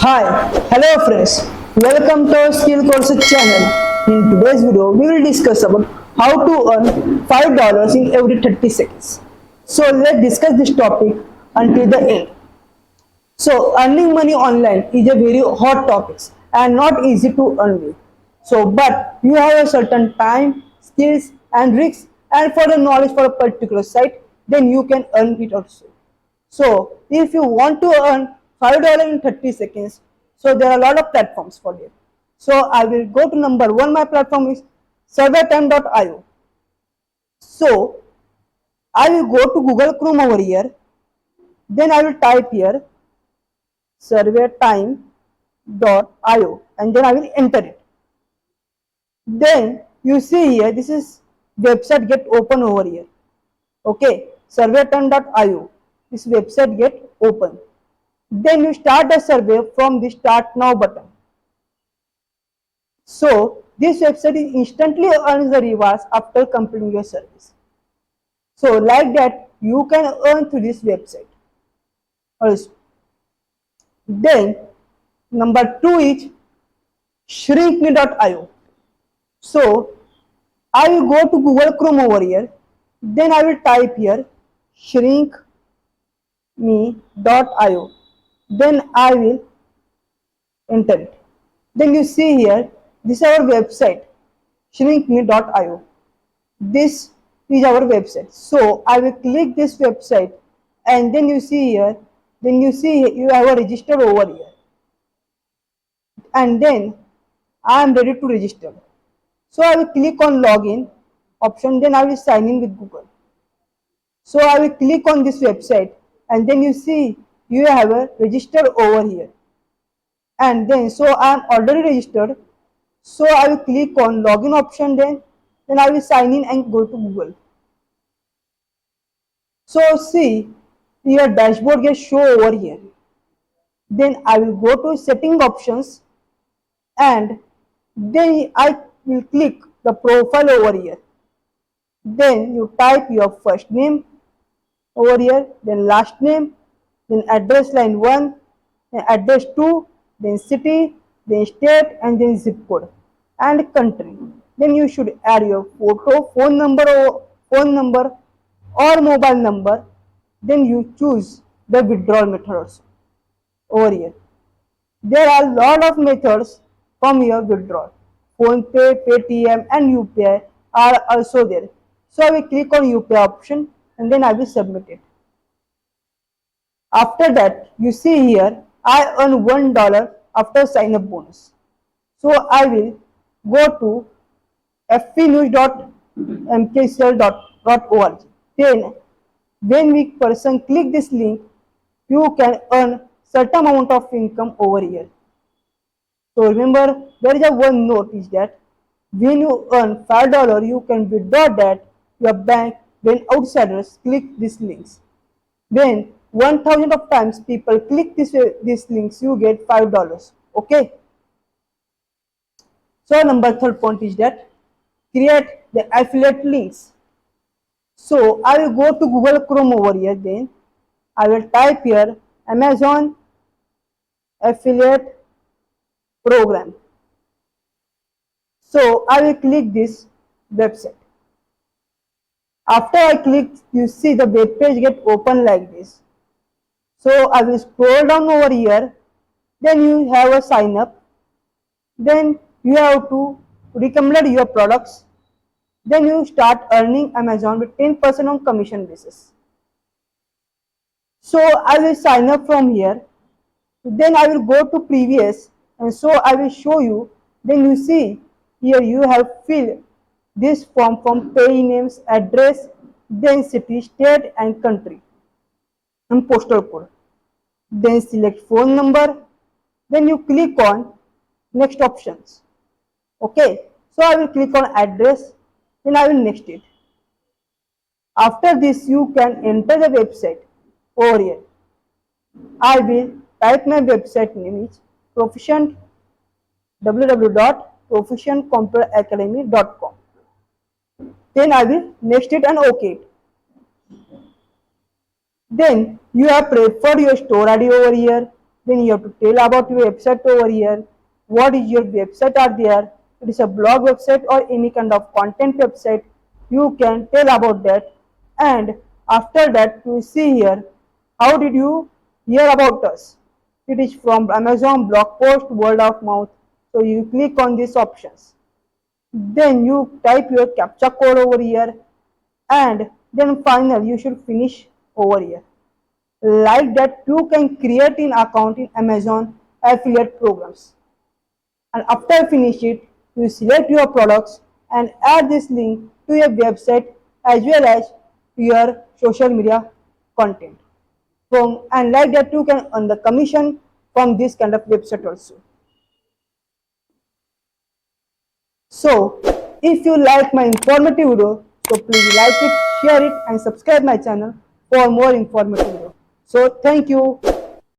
Hi, hello friends. Welcome to our Skill Courses channel. In today's video, we will discuss about how to earn $5 in every 30 seconds. So let's discuss this topic until the end. So earning money online is a very hot topic and not easy to earn with. So but you have a certain time, skills and risks and for the knowledge for a particular site, then you can earn it also. So if you want to earn $5 in 30 seconds, so there are a lot of platforms for it. So I will go to number one. My platform is surveytime.io. So I will go to Google Chrome over here. Then I will type here surveytime.io and then I will enter it. Then you see here this is website get open over here. Okay, surveytime.io. This website get open. Then you start a survey from the start now button. So this website is instantly earns the rewards after completing your service. So like that you can earn through this website also. Then number two is shrinkme.io. So I will go to Google Chrome over here. Then I will type here shrinkme.io. Then I will enter it. Then you see here, this is our website, shrinkme.io. This is our website. So I will click this website and then you see here, you have a register over here. And then I am ready to register. So I will click on login option, then I will sign in with Google. So I will click on this website and then you see you have a register over here. And then so I am already registered, so I will click on login option, then I will sign in and go to Google. So see your dashboard gets show over here. Then I will go to setting options and then I will click the profile over here. Then you type your first name over here, then last name, then address line 1, then address 2, then city, then state and then zip code and country. Then you should add your photo, phone number or mobile number. Then you choose the withdrawal method also over here. There are a lot of methods from your withdrawal. PhonePe, Paytm and UPI are also there. So I will click on UPI option and then I will submit it. After that, you see here, I earn $1 after sign up bonus. So I will go to fvnews.mkcl.org. Then, when we person click this link, you can earn certain amount of income over here. So remember, there is a one note is that when you earn $5, you can withdraw that your bank when outsiders click these links. When 1000 of times people click these links, you get $5. Okay. So number third point is that create the affiliate links. So I will go to Google Chrome over here. Then I will type here Amazon affiliate program. So I will click this website. After I click, you see the web page get open like this. So I will scroll down over here. Then you have a sign up. Then you have to recommend your products. Then you start earning Amazon with 10% on commission basis. So I will sign up from here. Then I will go to previous and so I will show you. Then you see here you have filled this form from payee names, address, then city, state and country and postal code. Then select phone number. Then you click on next options. Okay, so I will click on address, then I will next it. After this you can enter the website over here. I will type my website name is proficient www.proficientcomputeracademy.com. Then I will next it and OK it. Then you have preferred your store ID over here. Then you have to tell about your website over here. What is your website are there? It is a blog website or any kind of content website. You can tell about that. And after that, you see here, how did you hear about us? It is from Amazon blog post, word of mouth. So you click on these options. Then you type your captcha code over here, and then finally you should finish over here. Like that, you can create an account in Amazon affiliate programs. And after finish it, you select your products and add this link to your website as well as to your social media content. And like that, you can earn the commission from this kind of website also. So, if you like my informative video, so please like it, share it and subscribe my channel for more informative video. So, thank you.